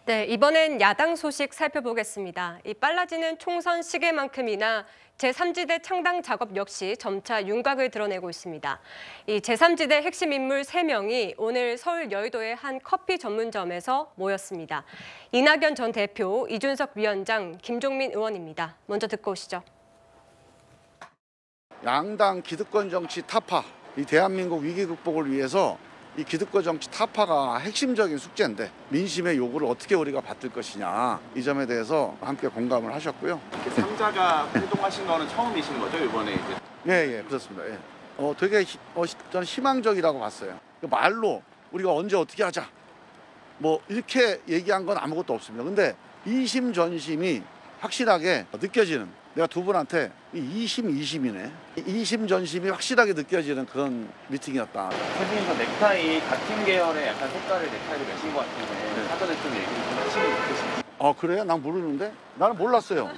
네, 이번엔 야당 소식 살펴보겠습니다. 이 빨라지는 총선 시기만큼이나 제3지대 창당 작업 역시 점차 윤곽을 드러내고 있습니다. 이 제3지대 핵심 인물 3명이 오늘 서울 여의도의 한 커피 전문점에서 모였습니다. 이낙연 전 대표, 이준석 위원장, 김종민 의원입니다. 먼저 듣고 오시죠. 양당 기득권 정치 타파, 이 대한민국 위기 극복을 위해서 이 기득권 정치 타파가 핵심적인 숙제인데 민심의 요구를 어떻게 우리가 받들 것이냐, 이 점에 대해서 함께 공감을 하셨고요. 삼자가 활동하신 거는 처음이신 거죠, 이번에 이제? 예, 그렇습니다. 예. 되게 저는 희망적이라고 봤어요. 말로 우리가 언제 어떻게 하자, 뭐 이렇게 얘기한 건 아무것도 없습니다. 근데 이심전심이 확실하게 느껴지는, 내가 두 분한테 이심이네. 이심전심이 확실하게 느껴지는 그런 미팅이었다. 선생님과 넥타이 같은 계열의 약간 색깔의 넥타이를 매신 것 같은데 사전에 좀 얘기를 좀 하시면 좋겠습니다. 그래요? 난 모르는데? 나는 몰랐어요.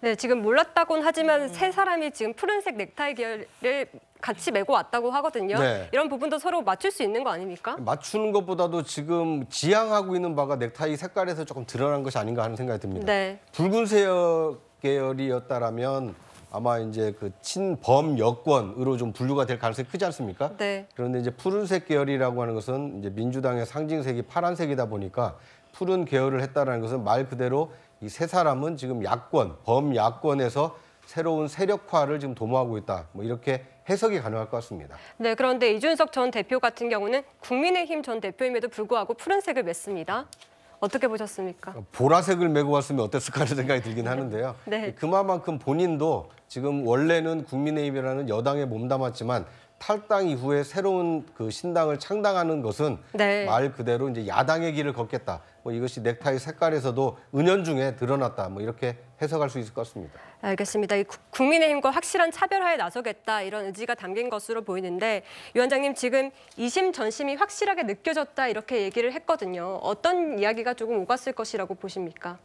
네, 지금 몰랐다곤 하지만 세 사람이 지금 푸른색 넥타이 계열을 같이 메고 왔다고 하거든요. 네. 이런 부분도 서로 맞출 수 있는 거 아닙니까? 맞추는 것보다도 지금 지향하고 있는 바가 넥타이 색깔에서 조금 드러난 것이 아닌가 하는 생각이 듭니다. 네. 붉은색 계열이었다라면 아마 이제 그 친범 여권으로 좀 분류가 될 가능성이 크지 않습니까? 네. 그런데 이제 푸른색 계열이라고 하는 것은 이제 민주당의 상징색이 파란색이다 보니까 푸른 계열을 했다라는 것은 말 그대로 이 세 사람은 지금 야권, 범야권에서 새로운 세력화를 지금 도모하고 있다. 뭐 이렇게 해석이 가능할 것 같습니다. 네, 그런데 이준석 전 대표 같은 경우는 국민의힘 전 대표임에도 불구하고 푸른색을 맸습니다. 어떻게 보셨습니까? 보라색을 메고 왔으면 어땠을까 하는 생각이 들긴 하는데요. 네. 그만큼 본인도 지금 원래는 국민의힘이라는 여당에 몸담았지만 탈당 이후에 새로운 그 신당을 창당하는 것은 네. 말 그대로 이제 야당의 길을 걷겠다. 뭐 이것이 넥타이 색깔에서도 은연중에 드러났다. 뭐 이렇게 해석할 수 있을 것 같습니다. 알겠습니다. 이 국민의힘과 확실한 차별화에 나서겠다 이런 의지가 담긴 것으로 보이는데 위원장님 지금 이심전심이 확실하게 느껴졌다 이렇게 얘기를 했거든요. 어떤 이야기가 조금 오갔을 것이라고 보십니까?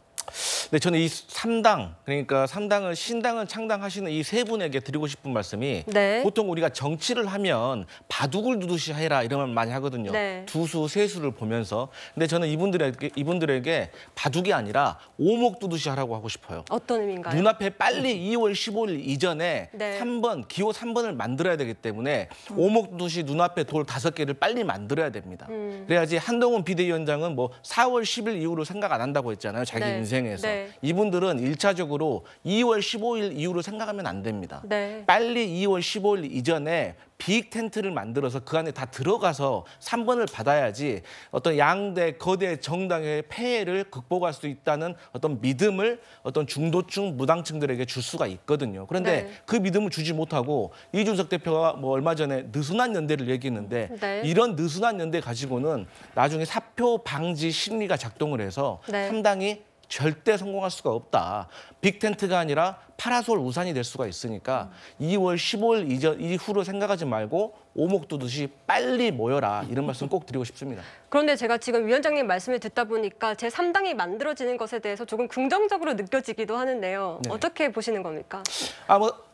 네, 저는 이 3당, 그러니까 3당을 신당을 창당하시는 이 세 분에게 드리고 싶은 말씀이 네. 보통 우리가 정치를 하면 바둑을 두듯이 해라 이런 말 많이 하거든요. 네. 두수, 세수를 보면서. 근데 저는 이분들에게 바둑이 아니라 오목 두듯이 하라고 하고 싶어요. 어떤 의미인가요? 눈앞에 빨리 2월 15일 이전에 네. 3번, 기호 3번을 만들어야 되기 때문에 오목 두듯이 눈앞에 돌 5개를 빨리 만들어야 됩니다. 그래야지 한동훈 비대위원장은 뭐 4월 10일 이후로 생각 안 한다고 했잖아요. 자기 네. 인생에서. 네. 이분들은 1차적으로 2월 15일 이후로 생각하면 안 됩니다. 네. 빨리 2월 15일 이전에 빅 텐트를 만들어서 그 안에 다 들어가서 3번을 받아야지 어떤 양대 거대 정당의 폐해를 극복할 수 있다는 어떤 믿음을 어떤 중도층 무당층들에게 줄 수가 있거든요. 그런데 네. 그 믿음을 주지 못하고 이준석 대표가 뭐 얼마 전에 느슨한 연대를 얘기했는데 네. 이런 느슨한 연대 가지고는 나중에 사표 방지 심리가 작동을 해서 네. 3당이 절대 성공할 수가 없다. 빅텐트가 아니라 파라솔 우산이 될 수가 있으니까 2월 15일 이후로 생각하지 말고 오목 두듯이 빨리 모여라. 이런 말씀 꼭 드리고 싶습니다. 그런데 제가 지금 위원장님 말씀을 듣다 보니까 제3당이 만들어지는 것에 대해서 조금 긍정적으로 느껴지기도 하는데요. 네. 어떻게 보시는 겁니까?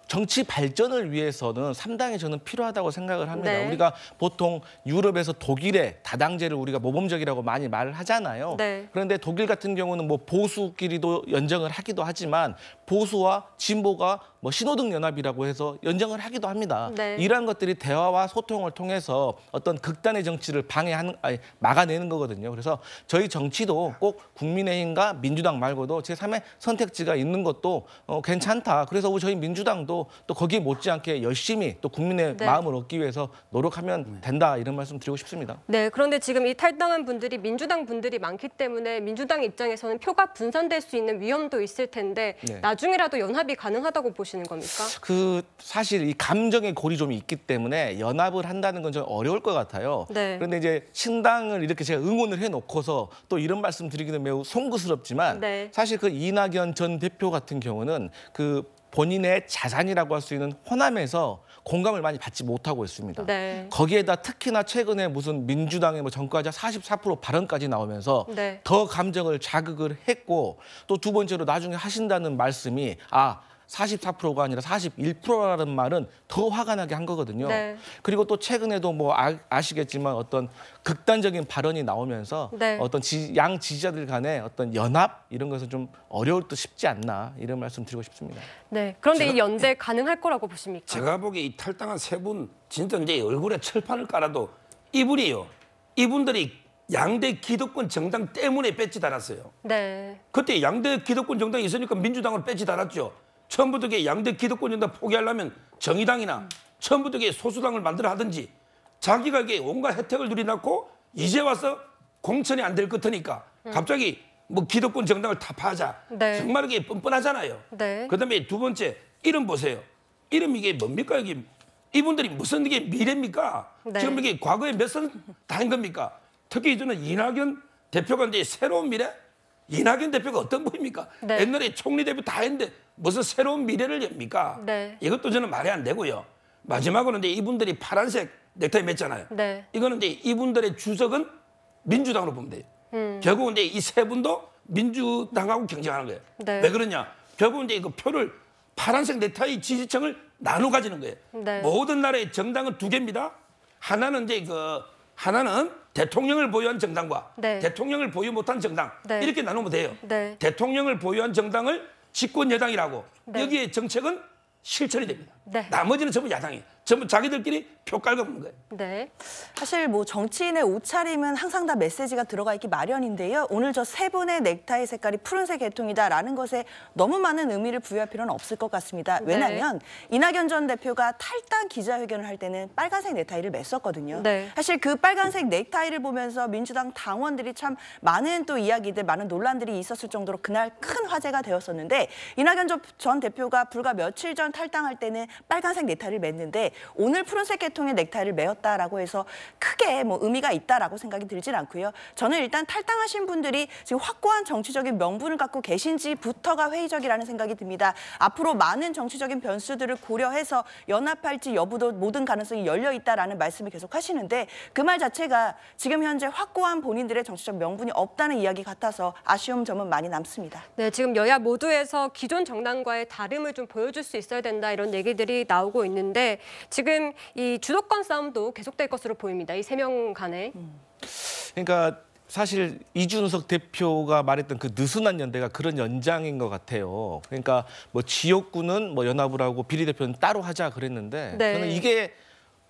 정치 발전을 위해서는 3당이 저는 필요하다고 생각을 합니다. 네. 우리가 보통 유럽에서 독일의 다당제를 우리가 모범적이라고 많이 말을 하잖아요. 네. 그런데 독일 같은 경우는 뭐 보수끼리도 연정을 하기도 하지만 보수와 진보가 뭐 신호등 연합이라고 해서 연정을 하기도 합니다. 네. 이러한 것들이 대화와 소통을 통해서 어떤 극단의 정치를 막아내는 거거든요. 그래서 저희 정치도 꼭 국민의힘과 민주당 말고도 제3의 선택지가 있는 것도 괜찮다. 그래서 저희 민주당도 또 거기에 못지않게 열심히 또 국민의 네. 마음을 얻기 위해서 노력하면 된다. 이런 말씀 드리고 싶습니다. 네, 그런데 지금 이 탈당한 분들이 민주당 분들이 많기 때문에 민주당 입장에서는 표가 분산될 수 있는 위험도 있을 텐데 네. 나중에라도 연합이 가능하다고 보시는 겁니까? 사실 이 감정의 골이 좀 있기 때문에 연합을 한다는 건 좀 어려울 것 같아요. 네. 그런데 이제 신당을 이렇게 제가 응원을 해놓고서 또 이런 말씀 드리기는 매우 송구스럽지만 네. 사실 그 이낙연 전 대표 같은 경우는 본인의 자산이라고 할 수 있는 호남에서 공감을 많이 받지 못하고 있습니다. 네. 거기에다 특히나 최근에 무슨 민주당의 정과자 44% 발언까지 나오면서 네. 더 감정을 자극을 했고 또 두 번째로 나중에 하신다는 말씀이 44%가 아니라 41%라는 말은 더 화가 나게 한 거거든요. 네. 그리고 또 최근에도 뭐 아시겠지만 어떤 극단적인 발언이 나오면서 네. 어떤 양 지지자들 간의 어떤 연합 이런 것은 좀 어려울 듯 싶지 않나 이런 말씀 드리고 싶습니다. 네. 그런데 이 연대 가능할 거라고 보십니까? 제가 보기에 이 탈당한 세 분 진짜 이제 얼굴에 철판을 깔아도 이분이요. 이분들이 양대 기득권 정당 때문에 배지 달았어요. 네. 그때 양대 기득권 정당이 있으니까 민주당으로 배지 달았죠. 처음부터 양대 기득권 정당 포기하려면 정의당이나 처음부터 소수당을 만들어 하든지 자기가 온갖 혜택을 누리놓고 이제 와서 공천이 안 될 것 같으니까 갑자기 뭐 기득권 정당을 타파하자. 네. 정말 이게 뻔뻔하잖아요. 네. 그다음에 두 번째 이름 보세요. 이름 이게 뭡니까 이게 이분들이 무슨 이게 미래입니까? 네. 지금 이게 과거에 몇 선 다 한 겁니까? 특히 저는 이낙연 대표가 이제 새로운 미래? 이낙연 대표가 어떤 분입니까? 네. 옛날에 총리 대표 다 했는데 무슨 새로운 미래를 엽니까? 네. 이것도 저는 말이 안 되고요. 마지막으로 이제 이분들이 파란색 넥타이 맸잖아요. 네. 이거는 이제 이분들의 주석은 민주당으로 보면 돼요. 결국 이제 이 세 분도 민주당하고 경쟁하는 거예요. 네. 왜 그러냐? 결국 이제 그 표를 파란색 넥타이 지지층을 나눠 가지는 거예요. 네. 모든 나라의 정당은 두 개입니다. 하나는 이제 하나는 대통령을 보유한 정당과 네. 대통령을 보유 못한 정당 네. 이렇게 나누면 돼요. 네. 대통령을 보유한 정당을 집권 여당이라고 네. 여기에 정책은 실천이 됩니다. 네. 나머지는 전부 야당이에요. 전부 자기들끼리 표 깔아먹는 거예요. 네. 사실 뭐 정치인의 옷차림은 항상 다 메시지가 들어가 있기 마련인데요. 오늘 저 세 분의 넥타이 색깔이 푸른색 계통이다라는 것에 너무 많은 의미를 부여할 필요는 없을 것 같습니다. 네. 왜냐하면 이낙연 전 대표가 탈당 기자회견을 할 때는 빨간색 넥타이를 맸었거든요. 네. 사실 그 빨간색 넥타이를 보면서 민주당 당원들이 참 많은 또 이야기들, 많은 논란들이 있었을 정도로 그날 큰 화제가 되었었는데 이낙연 전 대표가 불과 며칠 전 탈당할 때는 빨간색 넥타이를 맸는데 오늘 푸른색 계통의 넥타이를 메었다라고 해서 크게 뭐 의미가 있다라고 생각이 들진 않고요. 저는 일단 탈당하신 분들이 지금 확고한 정치적인 명분을 갖고 계신지부터가 회의적이라는 생각이 듭니다. 앞으로 많은 정치적인 변수들을 고려해서 연합할지 여부도 모든 가능성이 열려 있다라는 말씀을 계속 하시는데 그 말 자체가 지금 현재 확고한 본인들의 정치적 명분이 없다는 이야기 같아서 아쉬운 점은 많이 남습니다. 네, 지금 여야 모두에서 기존 정당과의 다름을 좀 보여줄 수 있어야 된다 이런 얘기들이 나오고 있는데 지금 이 주도권 싸움도 계속될 것으로 보입니다. 이 세 명 간에. 그러니까 사실 이준석 대표가 말했던 그 느슨한 연대가 그런 연장인 것 같아요. 그러니까 뭐 지역구는 뭐 연합을 하고 비례대표는 따로 하자 그랬는데 네. 저는 이게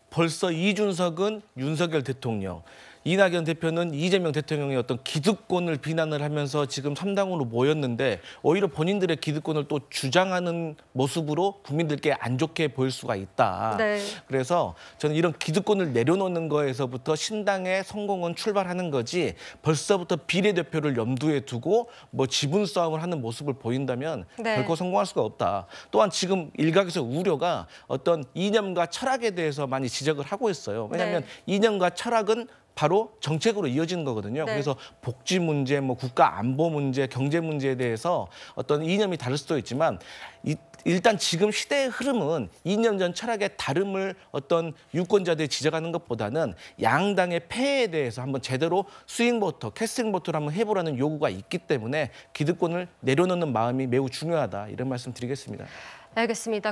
벌써 이준석은 윤석열 대통령, 이낙연 대표는 이재명 대통령의 어떤 기득권을 비난을 하면서 지금 3당으로 모였는데 오히려 본인들의 기득권을 또 주장하는 모습으로 국민들께 안 좋게 보일 수가 있다. 네. 그래서 저는 이런 기득권을 내려놓는 거에서부터 신당의 성공은 출발하는 거지 벌써부터 비례대표를 염두에 두고 뭐 지분 싸움을 하는 모습을 보인다면 네. 결코 성공할 수가 없다. 또한 지금 일각에서 우려가 어떤 이념과 철학에 대해서 많이 지적을 하고 있어요. 왜냐하면 네. 이념과 철학은 바로 정책으로 이어지는 거거든요. 네. 그래서 복지 문제, 뭐 국가 안보 문제, 경제 문제에 대해서 어떤 이념이 다를 수도 있지만 일단 지금 시대의 흐름은 이념 전 철학의 다름을 어떤 유권자들이 지적하는 것보다는 양당의 폐해에 대해서 한번 제대로 스윙보터, 캐스팅보터를 한번 해보라는 요구가 있기 때문에 기득권을 내려놓는 마음이 매우 중요하다 이런 말씀 드리겠습니다. 알겠습니다.